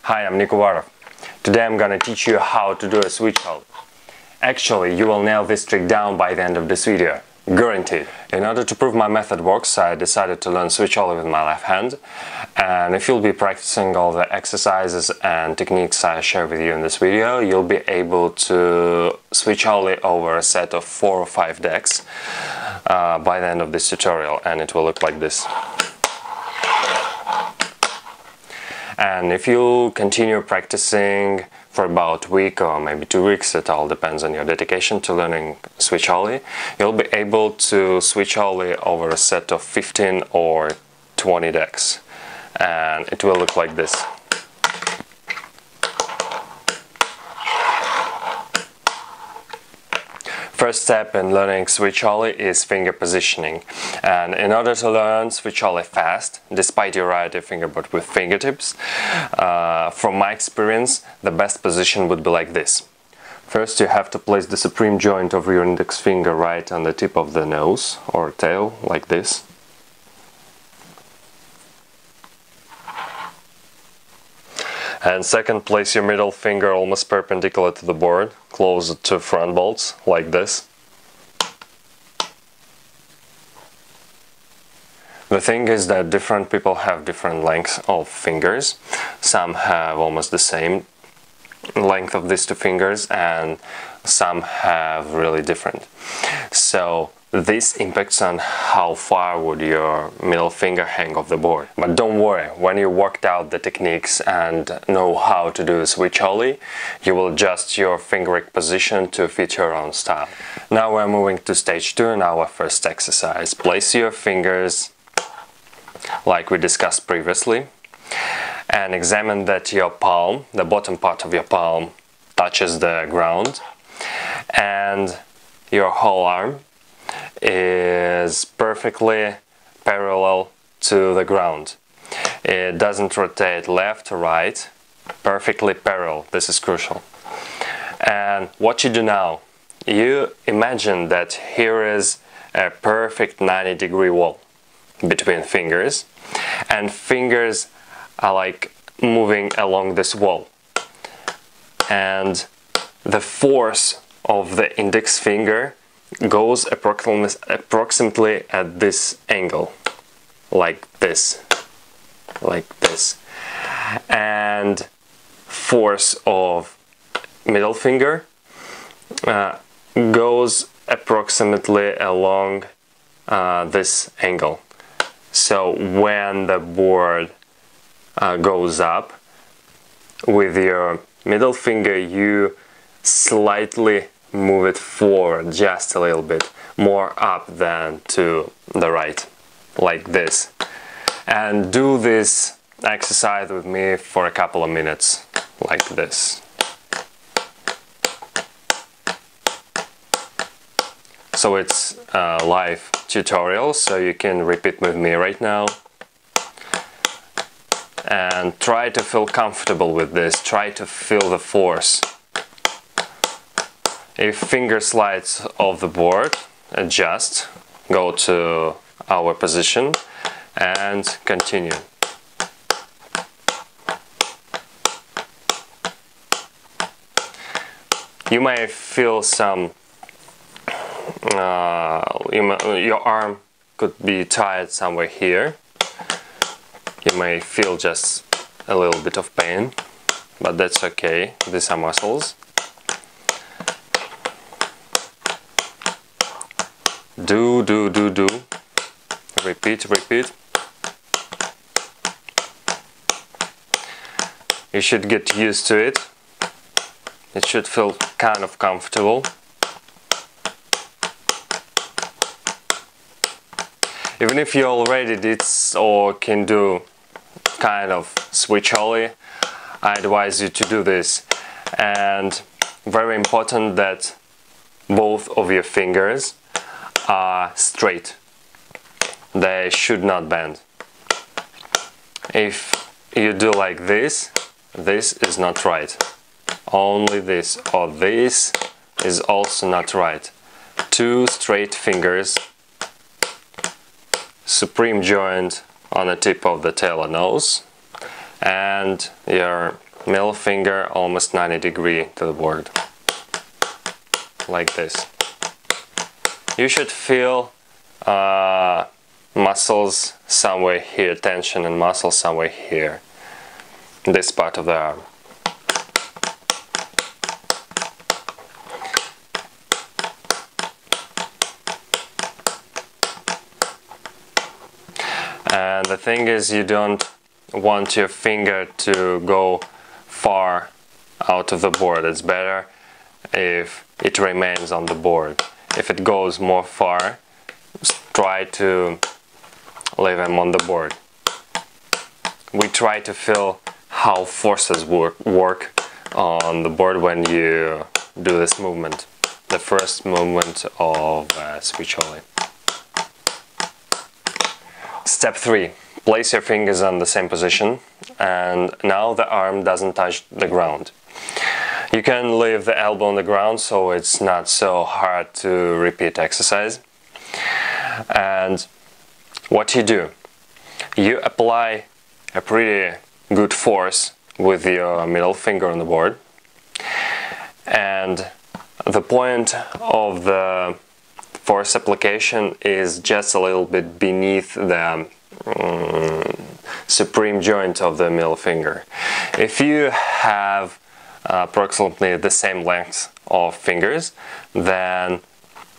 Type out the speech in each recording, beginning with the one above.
Hi, I'm Nick Uvarov. Today I'm gonna teach you how to do a Switch Ollie. Actually, you will nail this trick down by the end of this video. Guaranteed. In order to prove my method works, I decided to learn Switch Ollie with my left hand. And if you'll be practicing all the exercises and techniques I share with you in this video, you'll be able to Switch Ollie over a set of 4 or 5 decks by the end of this tutorial, and it will look like this. And if you continue practicing for about a week or maybe 2 weeks, it all depends on your dedication to learning Switch Ollie, you'll be able to Switch Ollie over a set of 15 or 20 decks. And it will look like this. First step in learning Switch Ollie is finger positioning, and in order to learn Switch Ollie fast, despite your right fingerboard with fingertips, from my experience, the best position would be like this. First, you have to place the supreme joint of your index finger right on the tip of the nose or tail, like this. And second, place your middle finger almost perpendicular to the board, close to front bolts, like this. The thing is that different people have different lengths of fingers. Some have almost the same length of these two fingers, and some have really different. So this impacts on how far would your middle finger hang off the board. But don't worry, when you worked out the techniques and know how to do Switch Ollie, you will adjust your fingering position to fit your own style. Now we're moving to stage 2 in our first exercise. Place your fingers like we discussed previously, and examine that your palm, the bottom part of your palm, touches the ground, and your whole arm is perfectly parallel to the ground. It doesn't rotate left or right, perfectly parallel. This is crucial. And what you do now, you imagine that here is a perfect 90-degree wall between fingers, and fingers are like moving along this wall, and the force of the index finger goes approximately at this angle, like this, and force of middle finger goes approximately along this angle. So when the board goes up, with your middle finger you slightly move it forward, just a little bit more up than to the right, like this. And do this exercise with me for a couple of minutes, like this. So it's a live tutorial, so you can repeat with me right now. And try to feel comfortable with this, try to feel the force. If finger slides off the board, adjust, go to our position and continue. You may feel some, your arm could be tied somewhere here. You may feel just a little bit of pain, but that's okay, these are muscles. Do. Repeat. You should get used to it. It should feel kind of comfortable. Even if you already did or can do kind of Switch Ollie, I advise you to do this. And very important that both of your fingers are straight. They should not bend. If you do like this, this is not right. Only this or this is also not right. 2 straight fingers, supreme joint on the tip of the tail or nose, and your middle finger almost 90 degrees to the board, like this. You should feel muscles somewhere here, tension and muscles somewhere here, this part of the arm. And the thing is, you don't want your finger to go far out of the board. It's better if it remains on the board. If it goes more far, try to leave them on the board. We try to feel how forces work on the board when you do this movement, the first movement of Switch Ollie. Step 3. Place your fingers on the same position, and now the arm doesn't touch the ground. You can leave the elbow on the ground so it's not so hard to repeat exercise. And what you do, you apply a pretty good force with your middle finger on the board, and the point of the force application is just a little bit beneath the supreme joint of the middle finger. If you have approximately the same length of fingers, then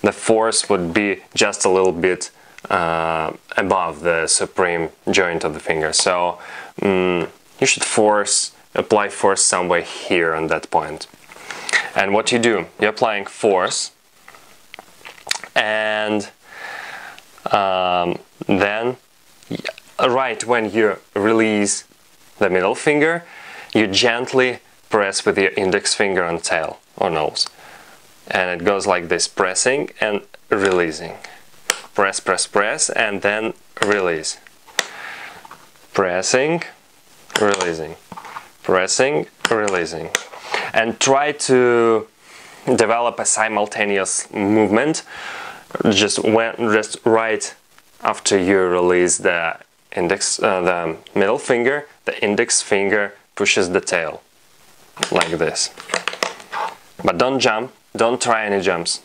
the force would be just a little bit above the supreme joint of the finger. So you should apply force somewhere here on that point. And what you do, you're applying force, and then right when you release the middle finger, you gently press with your index finger on tail or nose, and it goes like this, pressing and releasing. Press, press, press, and then release. Pressing, releasing. Pressing, releasing. And try to develop a simultaneous movement just right after you release the middle finger. The index finger pushes the tail like this. But don't jump, don't try any jumps.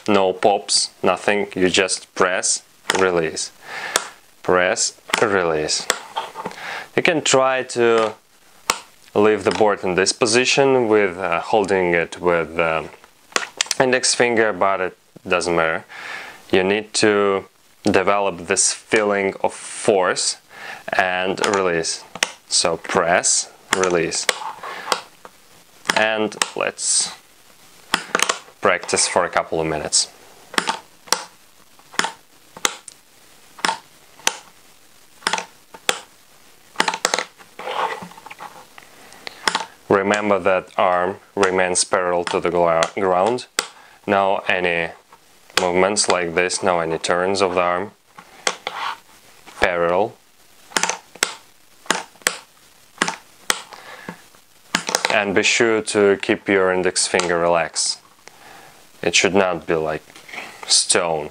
No pops, nothing. You just press, release. Press, release. You can try to leave the board in this position with holding it with the index finger, but it doesn't matter. You need to develop this feeling of force and release. So press, release. And let's practice for a couple of minutes. Remember that arm remains parallel to the ground. No any movements like this, no any turns of the arm. Parallel. And be sure to keep your index finger relaxed. It should not be like stone.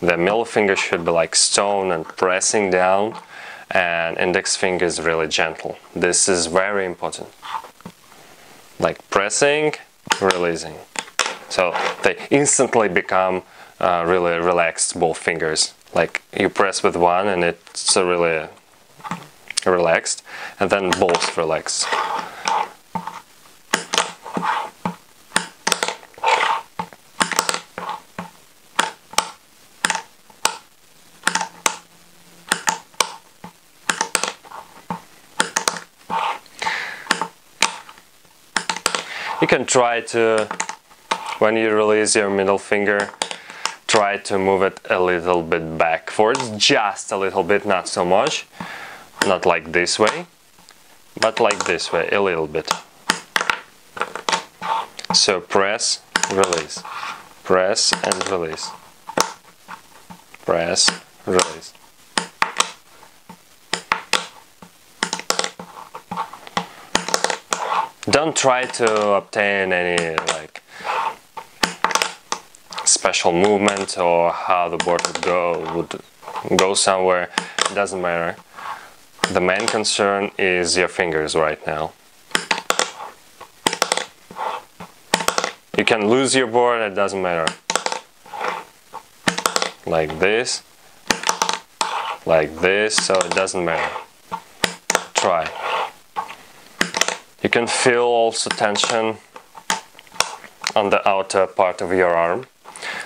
The middle finger should be like stone and pressing down, and index finger is really gentle. This is very important. Like pressing, releasing. So they instantly become really relaxed, both fingers. Like you press with one and it's really relaxed, and then both relax. You can try to, when you release your middle finger, try to move it a little bit backwards, just a little bit, not so much. Not like this way, but like this way, a little bit. So press, release. Press and release. Press, release. Don't try to obtain any like special movement or how the board would go somewhere. It doesn't matter. The main concern is your fingers right now. You can lose your board, it doesn't matter. Like this, so it doesn't matter. Try. You can feel also tension on the outer part of your arm.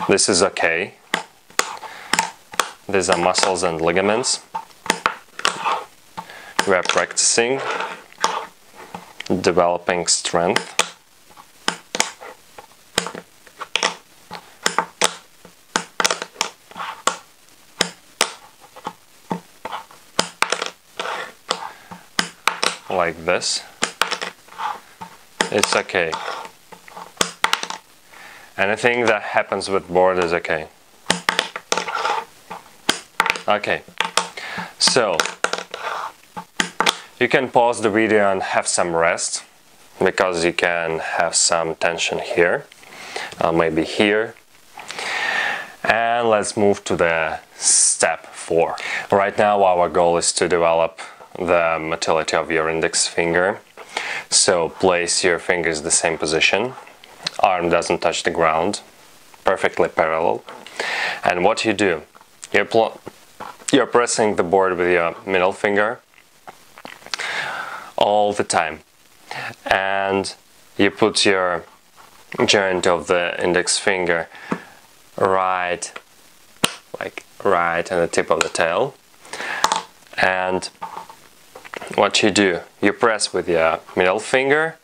This is okay. These are muscles and ligaments. We are practicing, developing strength. Like this. It's okay. Anything that happens with board is okay. Okay, so you can pause the video and have some rest, because you can have some tension here, maybe here. And let's move to the step 4. Right now our goal is to develop the motility of your index finger. So place your fingers in the same position, arm doesn't touch the ground, perfectly parallel. And what you do, you're pressing the board with your middle finger all the time, and you put your joint of the index finger right on the tip of the tail. And what you do, you press with your middle finger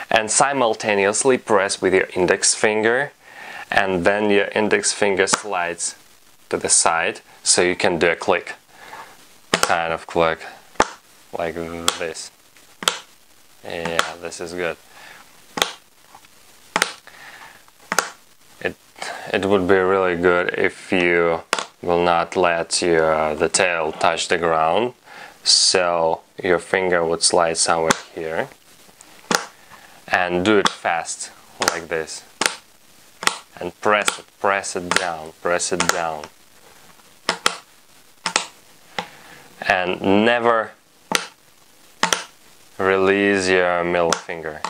and simultaneously press with your index finger, and then your index finger slides to the side, so you can do a click, kind of click, like this. Yeah, this is good. It would be really good if you will not let the tail touch the ground, so your finger would slide somewhere here, and do it fast, like this, and press it down, and never release your middle finger,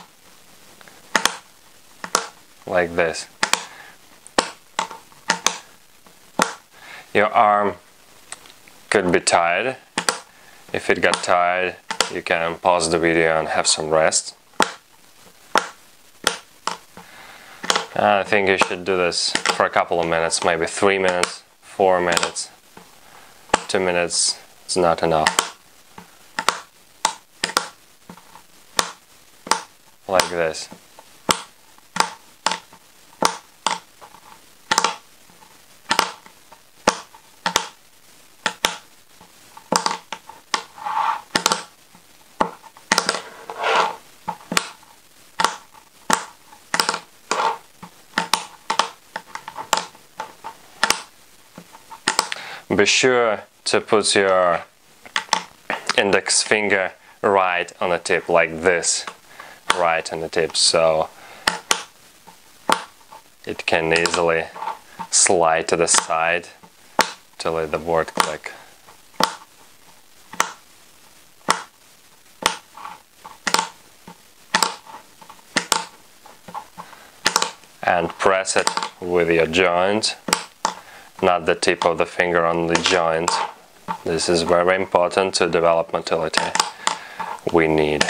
like this. Your arm could be tired. If it got tired, you can pause the video and have some rest. I think you should do this for a couple of minutes, maybe 3 minutes, 4 minutes. 2 minutes is not enough. Like this. Be sure to put your index finger right on the tip, like this, right on the tip, so it can easily slide to the side to let the board click. And press it with your joint, not the tip of the finger on the joint. This is very important to develop motility. We need.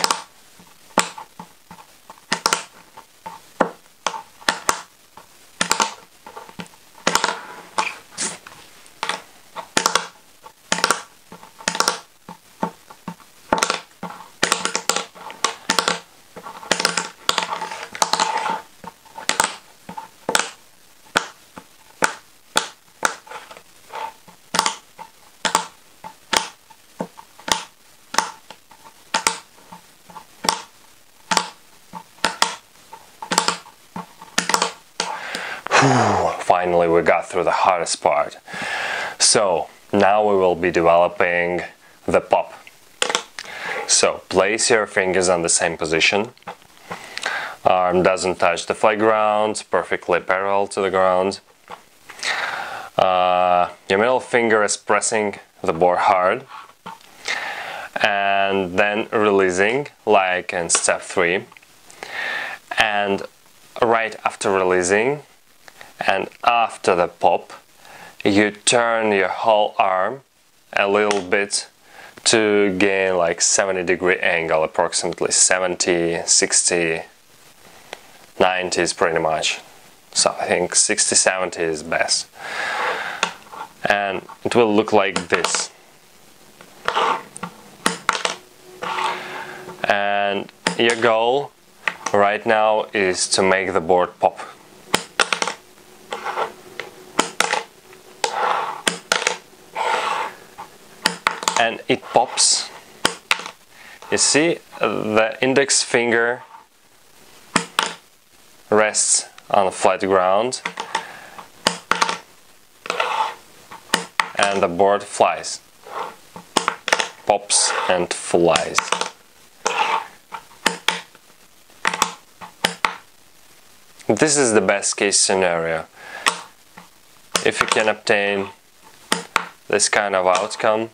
Finally, we got through the hardest part. So now we will be developing the pop. So place your fingers on the same position. Arm doesn't touch the flat ground, perfectly parallel to the ground. Your middle finger is pressing the board hard, and then releasing, like in step 3. And right after releasing and after the pop, you turn your whole arm a little bit to gain like 70-degree angle, approximately 70, 60, 90 is pretty much. So I think 60, 70 is best. And it will look like this. And your goal right now is to make the board pop. And it pops. You see, the index finger rests on a flat ground and the board flies, pops and flies. This is the best case scenario. If you can obtain this kind of outcome,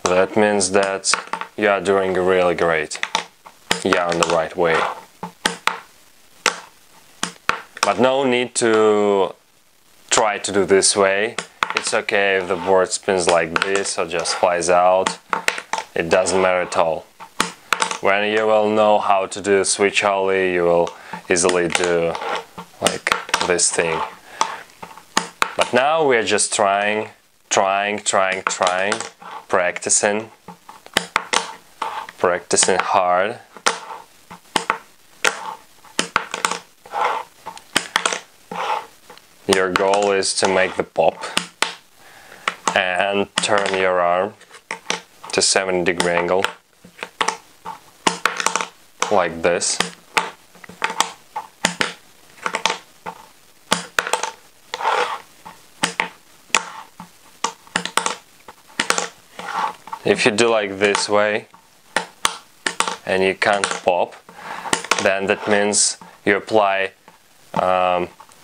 that means that you are doing really great. You are on the right way. But no need to try to do this way. It's okay if the board spins like this or just flies out. It doesn't matter at all. When you will know how to do Switch Ollie, you will easily do like this thing. But now we're just trying, practicing hard. Your goal is to make the pop and turn your arm to 70-degree angle like this. If you do like this way and you can't pop, then that means you apply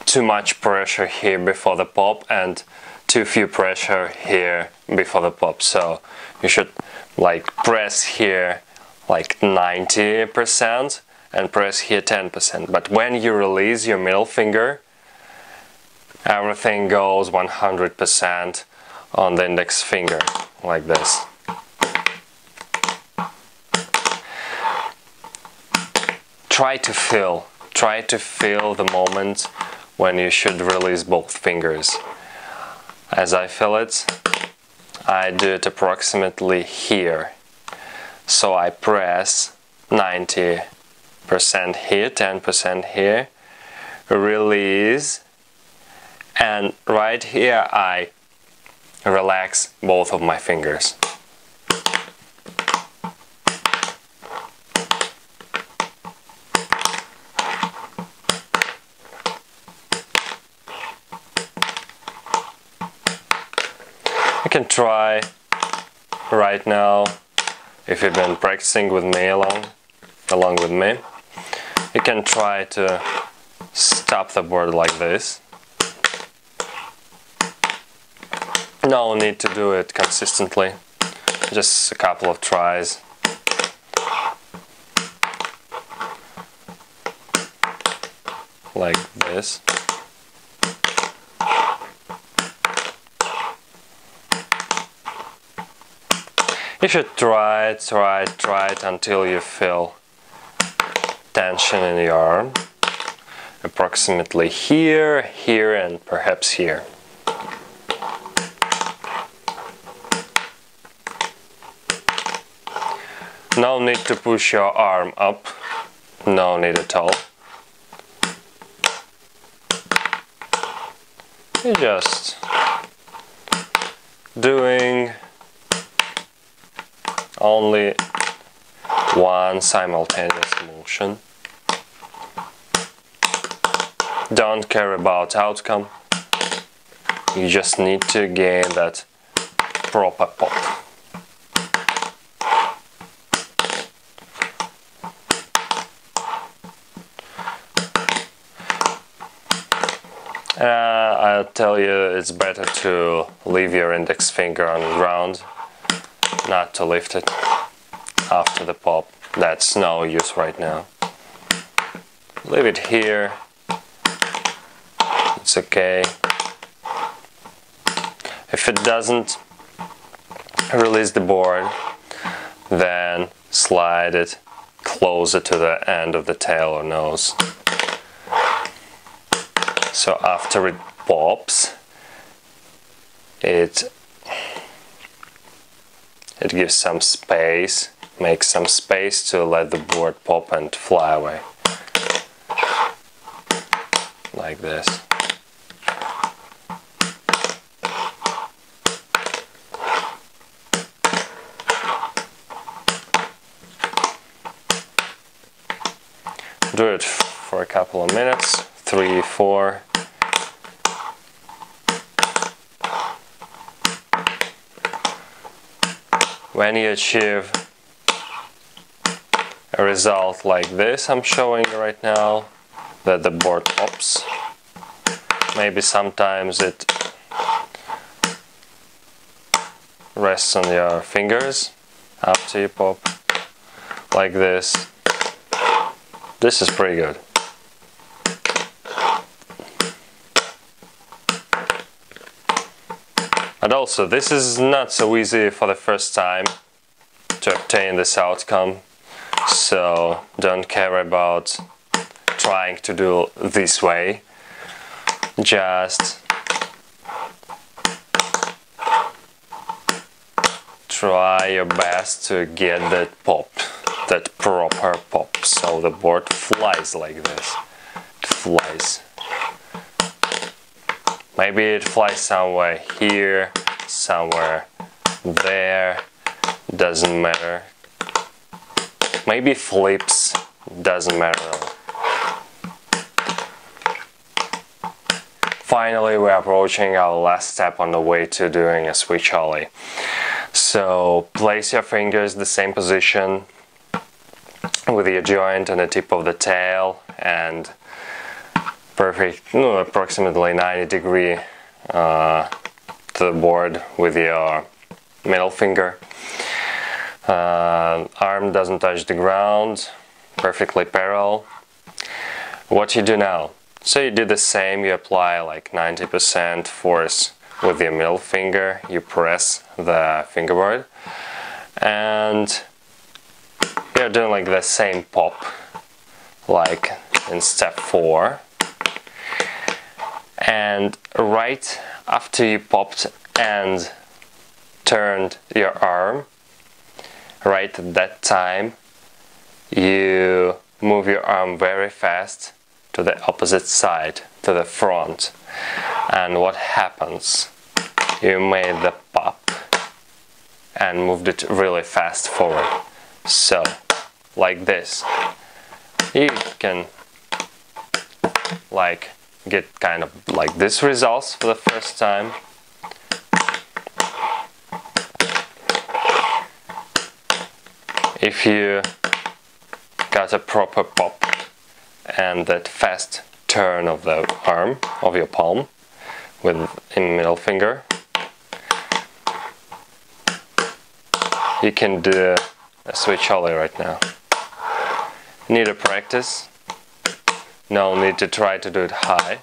too much pressure here before the pop and too few pressure here before the pop. So you should like press here like 90% and press here 10%. But when you release your middle finger, everything goes 100% on the index finger like this. Try to feel the moment when you should release both fingers. As I feel it, I do it approximately here. So I press 90% here, 10% here, release, and right here I relax both of my fingers. You can try right now, if you've been practicing with me along with me, you can try to stop the board like this. No need to do it consistently, just a couple of tries. Like this. You should try it until you feel tension in your arm, approximately here, here, and perhaps here. No need to push your arm up, no need at all. You're just doing only one simultaneous motion. Don't care about outcome. You just need to gain that proper pop. I'll tell you, it's better to leave your index finger on the ground not to lift it after the pop. That's no use right now. Leave it here. It's okay. If it doesn't release the board, then slide it closer to the end of the tail or nose. So after it pops, it gives some space, makes some space to let the board pop and fly away. Like this. Do it for a couple of minutes, 3, 4. When you achieve a result like this I'm showing right now, that the board pops, maybe sometimes it rests on your fingers after you pop, like this. This is pretty good. And also, this is not so easy for the first time to obtain this outcome, so don't care about trying to do this way. Just try your best to get that pop, that proper pop, so the board flies like this. It flies. Maybe it flies somewhere here, somewhere there, doesn't matter. Maybe flips, doesn't matter. Finally, we're approaching our last step on the way to doing a Switch Ollie. So place your fingers in the same position with your joint on the tip of the tail and perfect, approximately 90 degree to the board with your middle finger. Arm doesn't touch the ground, perfectly parallel. What you do now? So you do the same, you apply like 90% force with your middle finger, you press the fingerboard, and you're doing like the same pop like in step 4. And right after you popped and turned your arm, right at that time you move your arm very fast to the opposite side, to the front. And what happens? You made the pop and moved it really fast forward. So, like this. You can like get kind of like this results for the first time. If you got a proper pop and that fast turn of the arm, of your palm, with in middle finger, you can do a Switch Ollie right now. Need to practice. No need to try to do it high.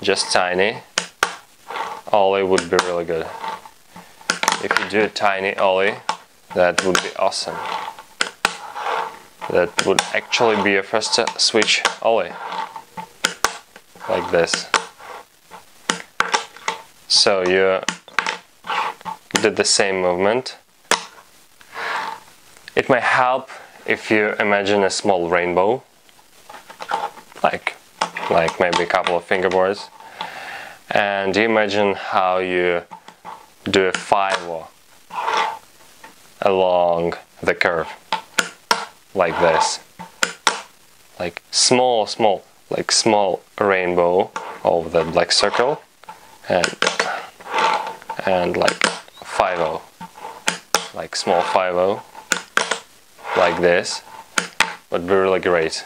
Just tiny. Ollie would be really good. If you do a tiny Ollie, that would be awesome. That would actually be your first Switch Ollie. Like this. So you did the same movement. It may help if you imagine a small rainbow, like maybe a couple of fingerboards, and you imagine how you do a 5-0 along the curve, like this, like small rainbow over the black circle, and like 5-0, like small 5-0, like this, would be really great.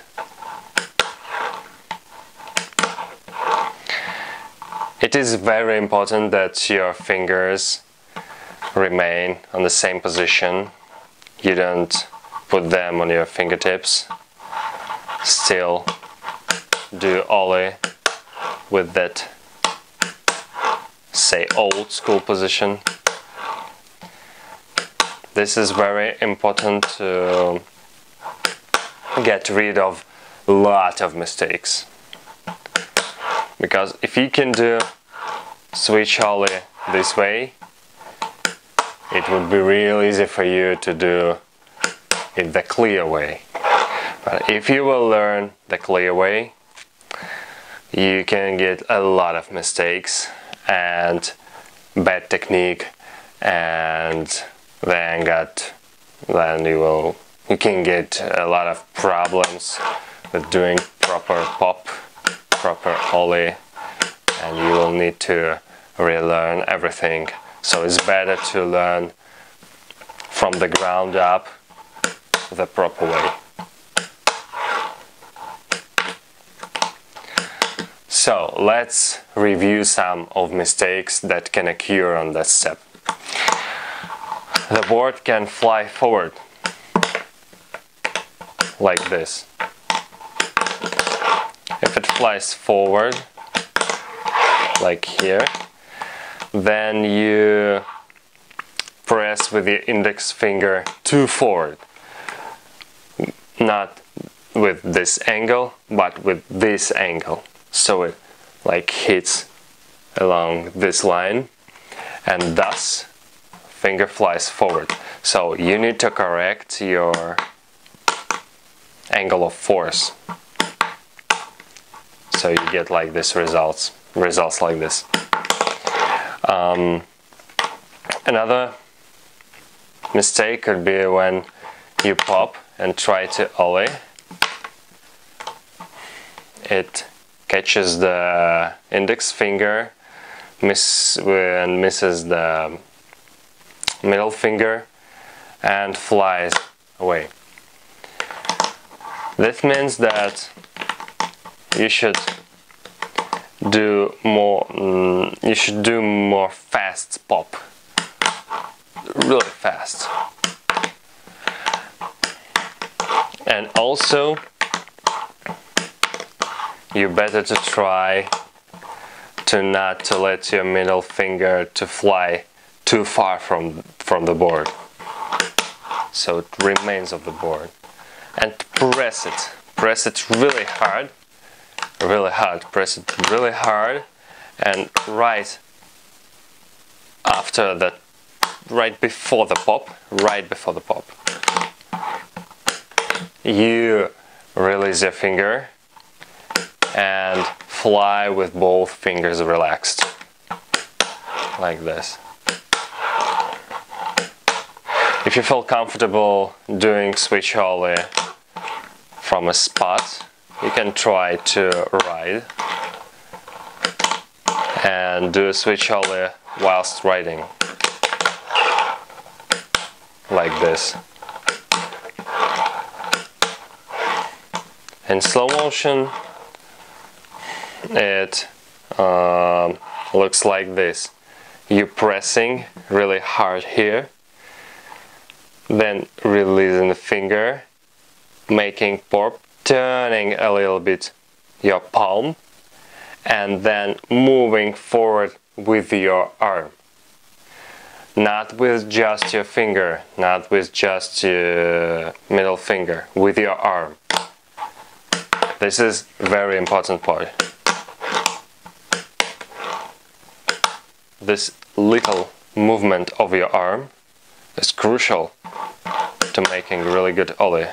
It is very important that your fingers remain on the same position. You don't put them on your fingertips. Still do ollie with that, say, old school position. This is very important to get rid of a lot of mistakes. Because if you can do Switch Ollie this way, it would be real easy for you to do it the clear way. But if you will learn the clear way, you can get a lot of mistakes and bad technique, and then you can get a lot of problems with doing proper pop, proper ollie, and you will need to relearn everything. So it's better to learn from the ground up the proper way. So let's review some of mistakes that can occur on that step. The board can fly forward like this. If it flies forward like here, then you press with the index finger too forward. Not with this angle, but with this angle. So it like hits along this line, and thus finger flies forward. So you need to correct your angle of force. So you get like this results like this. Another mistake could be when you pop and try to ollie. It catches the index finger, misses the middle finger and flies away. This means that you should do more fast pop, really fast. And also you better to try to not to let your middle finger to fly too far from the board, so it remains of the board. And press it really hard, press it really hard, and right after that, right before the pop, you release your finger and fly with both fingers relaxed, like this. If you feel comfortable doing Switch Ollie from a spot, you can try to ride and do a Switch Ollie whilst riding, like this. In slow motion, it looks like this. You're pressing really hard here, then releasing the finger, making pop, turning a little bit your palm, and then moving forward with your arm. Not with just your finger, not with just your middle finger, with your arm. This is a very important part. This little movement of your arm is crucial to making really good ollie.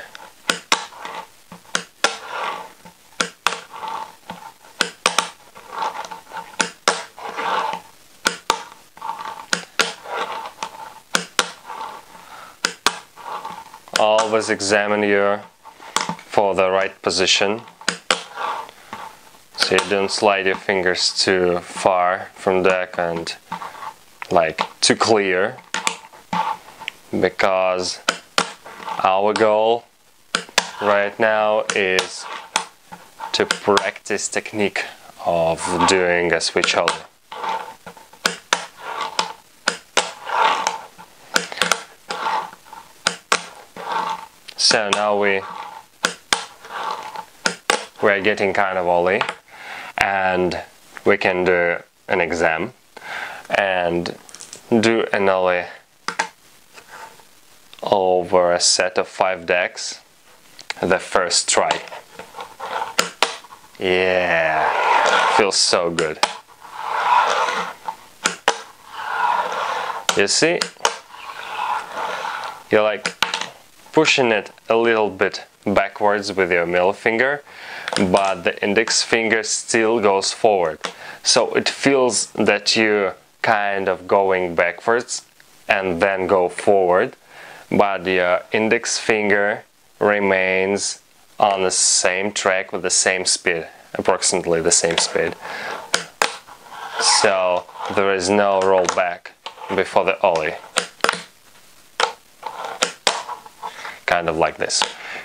Always examine for the right position, so you don't slide your fingers too far from the deck and like too clear, because our goal right now is to practice technique of doing a Switch Ollie. So now we're getting kind of ollie, and we can do an exam and do an ollie over a set of 5 decks the first try. Yeah, feels so good. You see, you're like pushing it a little bit backwards with your middle finger, but the index finger still goes forward. So it feels that you're kind of going backwards and then go forward, but your index finger remains on the same track with the same speed, approximately the same speed. So there is no roll back before the ollie. Kind of like this.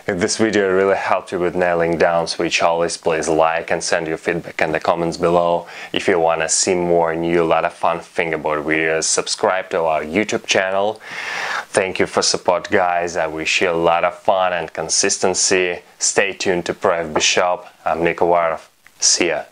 If this video really helped you with nailing down switch ollies, please like and send your feedback in the comments below. If you want to see more new, lot of fun fingerboard videos, subscribe to our YouTube channel. Thank you for support, guys. I wish you a lot of fun and consistency. Stay tuned to ProFB.Shop. I'm Nick Uvarov. See ya.